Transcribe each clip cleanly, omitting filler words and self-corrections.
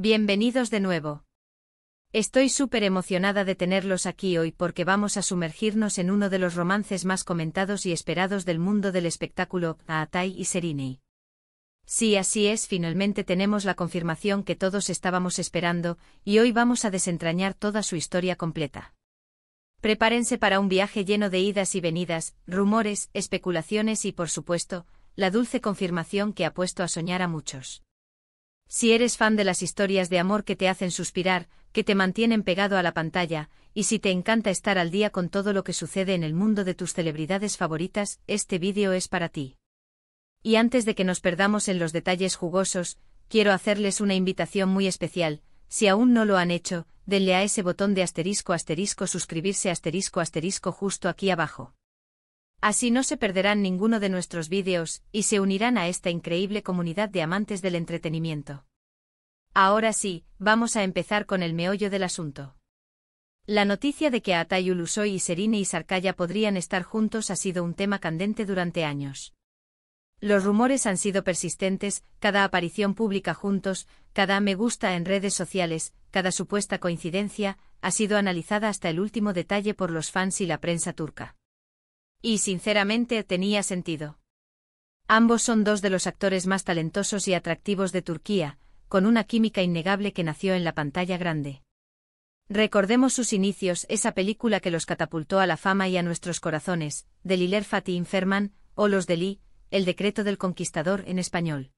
Bienvenidos de nuevo. Estoy súper emocionada de tenerlos aquí hoy porque vamos a sumergirnos en uno de los romances más comentados y esperados del mundo del espectáculo, Aatai y Serena. Sí, así es, finalmente tenemos la confirmación que todos estábamos esperando, y hoy vamos a desentrañar toda su historia completa. Prepárense para un viaje lleno de idas y venidas, rumores, especulaciones y, por supuesto, la dulce confirmación que ha puesto a soñar a muchos. Si eres fan de las historias de amor que te hacen suspirar, que te mantienen pegado a la pantalla, y si te encanta estar al día con todo lo que sucede en el mundo de tus celebridades favoritas, este vídeo es para ti. Y antes de que nos perdamos en los detalles jugosos, quiero hacerles una invitación muy especial. Si aún no lo han hecho, denle a ese botón de suscribirse justo aquí abajo. Así no se perderán ninguno de nuestros vídeos, y se unirán a esta increíble comunidad de amantes del entretenimiento. Ahora sí, vamos a empezar con el meollo del asunto. La noticia de que Aatai Ulusoy y Serena Sarkaya podrían estar juntos ha sido un tema candente durante años. Los rumores han sido persistentes, cada aparición pública juntos, cada me gusta en redes sociales, cada supuesta coincidencia, ha sido analizada hasta el último detalle por los fans y la prensa turca. Y sinceramente tenía sentido. Ambos son dos de los actores más talentosos y atractivos de Turquía, con una química innegable que nació en la pantalla grande. Recordemos sus inicios, esa película que los catapultó a la fama y a nuestros corazones, de Liler Fatih Inferman, o Los de Lee, El decreto del conquistador en español.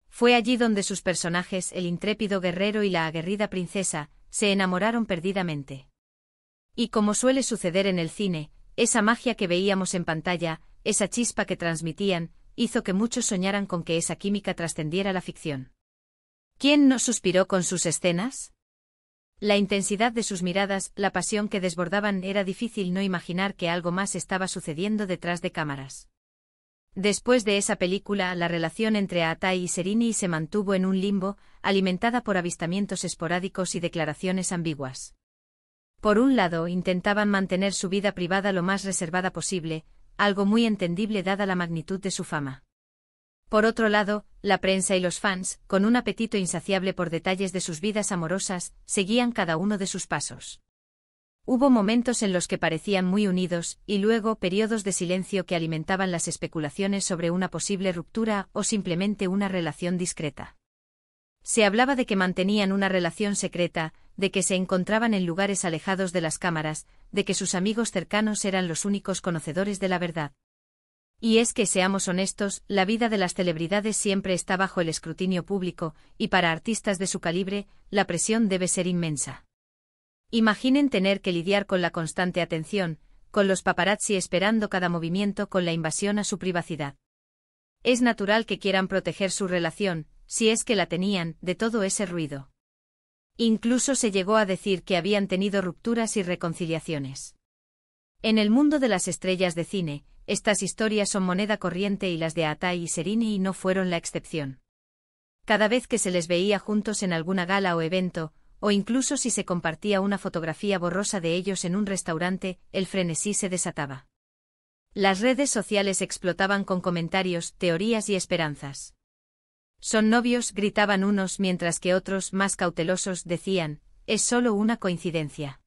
Fue allí donde sus personajes, el intrépido guerrero y la aguerrida princesa, se enamoraron perdidamente. Y como suele suceder en el cine, esa magia que veíamos en pantalla, esa chispa que transmitían, hizo que muchos soñaran con que esa química trascendiera la ficción. ¿Quién no suspiró con sus escenas? La intensidad de sus miradas, la pasión que desbordaban, era difícil no imaginar que algo más estaba sucediendo detrás de cámaras. Después de esa película, la relación entre Aatai y Serena se mantuvo en un limbo, alimentada por avistamientos esporádicos y declaraciones ambiguas. Por un lado, intentaban mantener su vida privada lo más reservada posible, algo muy entendible dada la magnitud de su fama. Por otro lado, la prensa y los fans, con un apetito insaciable por detalles de sus vidas amorosas, seguían cada uno de sus pasos. Hubo momentos en los que parecían muy unidos, y luego periodos de silencio que alimentaban las especulaciones sobre una posible ruptura o simplemente una relación discreta. Se hablaba de que mantenían una relación secreta, de que se encontraban en lugares alejados de las cámaras, de que sus amigos cercanos eran los únicos conocedores de la verdad. Y es que, seamos honestos, la vida de las celebridades siempre está bajo el escrutinio público, y para artistas de su calibre, la presión debe ser inmensa. Imaginen tener que lidiar con la constante atención, con los paparazzi esperando cada movimiento, con la invasión a su privacidad. Es natural que quieran proteger su relación, si es que la tenían, de todo ese ruido. Incluso se llegó a decir que habían tenido rupturas y reconciliaciones. En el mundo de las estrellas de cine, estas historias son moneda corriente y las de Aatai y Serena no fueron la excepción. Cada vez que se les veía juntos en alguna gala o evento, o incluso si se compartía una fotografía borrosa de ellos en un restaurante, el frenesí se desataba. Las redes sociales explotaban con comentarios, teorías y esperanzas. «Son novios», gritaban unos, mientras que otros, más cautelosos, decían, «es solo una coincidencia».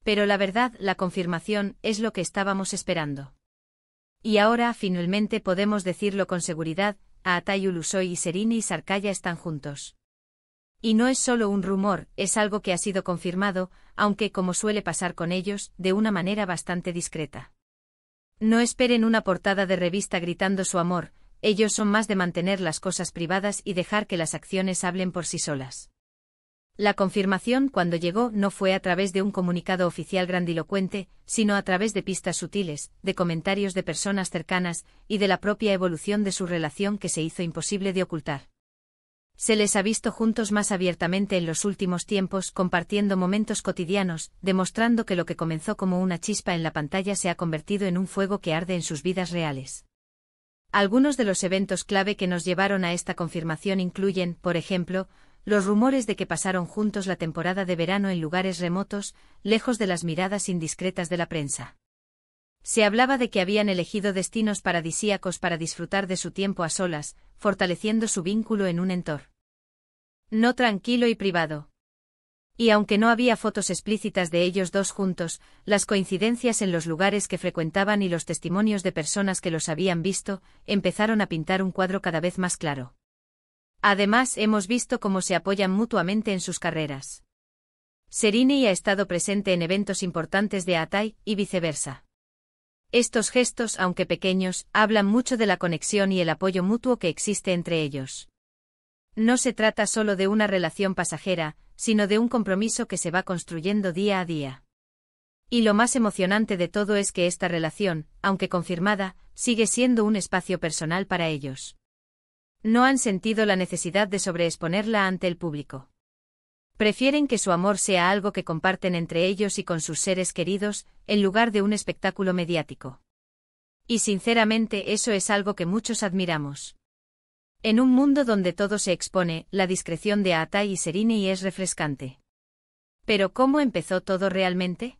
Pero la verdad, la confirmación, es lo que estábamos esperando. Y ahora, finalmente podemos decirlo con seguridad, Aatai Ulusoy y Serena Sarkaya están juntos. Y no es solo un rumor, es algo que ha sido confirmado, aunque, como suele pasar con ellos, de una manera bastante discreta. No esperen una portada de revista gritando su amor, ellos son más de mantener las cosas privadas y dejar que las acciones hablen por sí solas. La confirmación, cuando llegó, no fue a través de un comunicado oficial grandilocuente, sino a través de pistas sutiles, de comentarios de personas cercanas, y de la propia evolución de su relación que se hizo imposible de ocultar. Se les ha visto juntos más abiertamente en los últimos tiempos, compartiendo momentos cotidianos, demostrando que lo que comenzó como una chispa en la pantalla se ha convertido en un fuego que arde en sus vidas reales. Algunos de los eventos clave que nos llevaron a esta confirmación incluyen, por ejemplo, los rumores de que pasaron juntos la temporada de verano en lugares remotos, lejos de las miradas indiscretas de la prensa. Se hablaba de que habían elegido destinos paradisíacos para disfrutar de su tiempo a solas, fortaleciendo su vínculo en un entorno No tranquilo y privado. Y aunque no había fotos explícitas de ellos dos juntos, las coincidencias en los lugares que frecuentaban y los testimonios de personas que los habían visto, empezaron a pintar un cuadro cada vez más claro. Además, hemos visto cómo se apoyan mutuamente en sus carreras. Serrini ha estado presente en eventos importantes de Atai, y viceversa. Estos gestos, aunque pequeños, hablan mucho de la conexión y el apoyo mutuo que existe entre ellos. No se trata solo de una relación pasajera, sino de un compromiso que se va construyendo día a día. Y lo más emocionante de todo es que esta relación, aunque confirmada, sigue siendo un espacio personal para ellos. No han sentido la necesidad de sobreexponerla ante el público. Prefieren que su amor sea algo que comparten entre ellos y con sus seres queridos, en lugar de un espectáculo mediático. Y sinceramente eso es algo que muchos admiramos. En un mundo donde todo se expone, la discreción de Atai y Serrini es refrescante. ¿Pero cómo empezó todo realmente?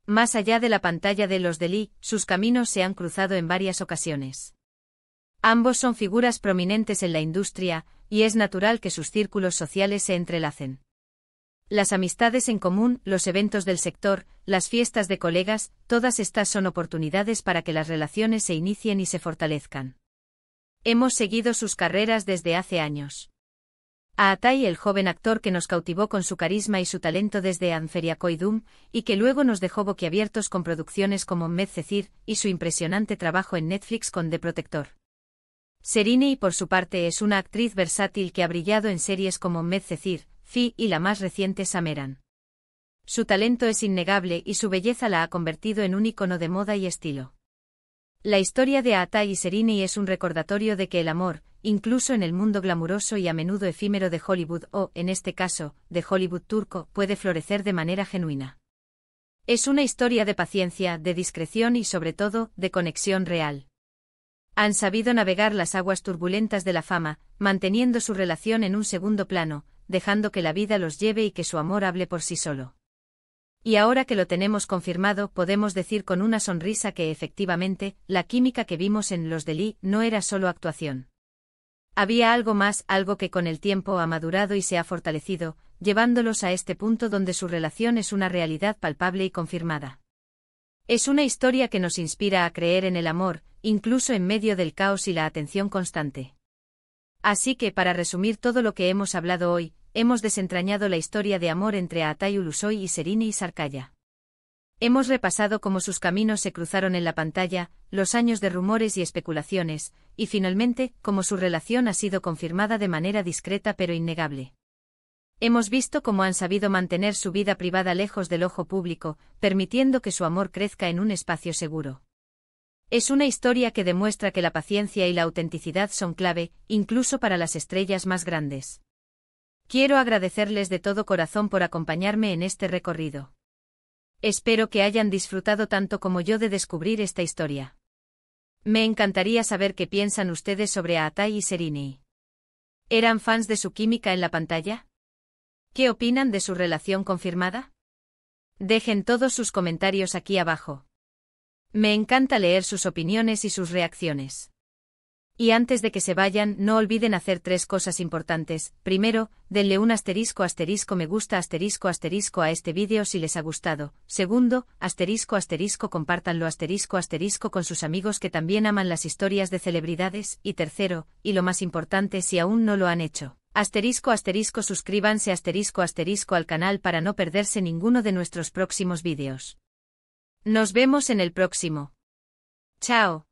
Más allá de la pantalla de los Lee, sus caminos se han cruzado en varias ocasiones. Ambos son figuras prominentes en la industria, y es natural que sus círculos sociales se entrelacen. Las amistades en común, los eventos del sector, las fiestas de colegas, todas estas son oportunidades para que las relaciones se inicien y se fortalezcan. Hemos seguido sus carreras desde hace años. A Atai, el joven actor que nos cautivó con su carisma y su talento desde Anferiacoidum, y que luego nos dejó boquiabiertos con producciones como Medcezir, y su impresionante trabajo en Netflix con The Protector. Serrini, por su parte, es una actriz versátil que ha brillado en series como Medcezir, Fi y la más reciente Sameran. Su talento es innegable y su belleza la ha convertido en un icono de moda y estilo. La historia de Atai y Serrini es un recordatorio de que el amor, incluso en el mundo glamuroso y a menudo efímero de Hollywood o, en este caso, de Hollywood turco, puede florecer de manera genuina. Es una historia de paciencia, de discreción y sobre todo, de conexión real. Han sabido navegar las aguas turbulentas de la fama, manteniendo su relación en un segundo plano, dejando que la vida los lleve y que su amor hable por sí solo. Y ahora que lo tenemos confirmado, podemos decir con una sonrisa que efectivamente, la química que vimos en Los Lee no era solo actuación. Había algo más, algo que con el tiempo ha madurado y se ha fortalecido, llevándolos a este punto donde su relación es una realidad palpable y confirmada. Es una historia que nos inspira a creer en el amor, incluso en medio del caos y la atención constante. Así que, para resumir todo lo que hemos hablado hoy, hemos desentrañado la historia de amor entre Atai Ulusoy y Serrini Sarkaya. Hemos repasado cómo sus caminos se cruzaron en la pantalla, los años de rumores y especulaciones, y finalmente, cómo su relación ha sido confirmada de manera discreta pero innegable. Hemos visto cómo han sabido mantener su vida privada lejos del ojo público, permitiendo que su amor crezca en un espacio seguro. Es una historia que demuestra que la paciencia y la autenticidad son clave, incluso para las estrellas más grandes. Quiero agradecerles de todo corazón por acompañarme en este recorrido. Espero que hayan disfrutado tanto como yo de descubrir esta historia. Me encantaría saber qué piensan ustedes sobre Atai y Serrini. ¿Eran fans de su química en la pantalla? ¿Qué opinan de su relación confirmada? Dejen todos sus comentarios aquí abajo. Me encanta leer sus opiniones y sus reacciones. Y antes de que se vayan, no olviden hacer 3 cosas importantes. Primero, denle un asterisco me gusta a este vídeo si les ha gustado. Segundo, compártanlo con sus amigos que también aman las historias de celebridades. Y tercero, y lo más importante si aún no lo han hecho, suscríbanse al canal para no perderse ninguno de nuestros próximos vídeos. Nos vemos en el próximo. Chao.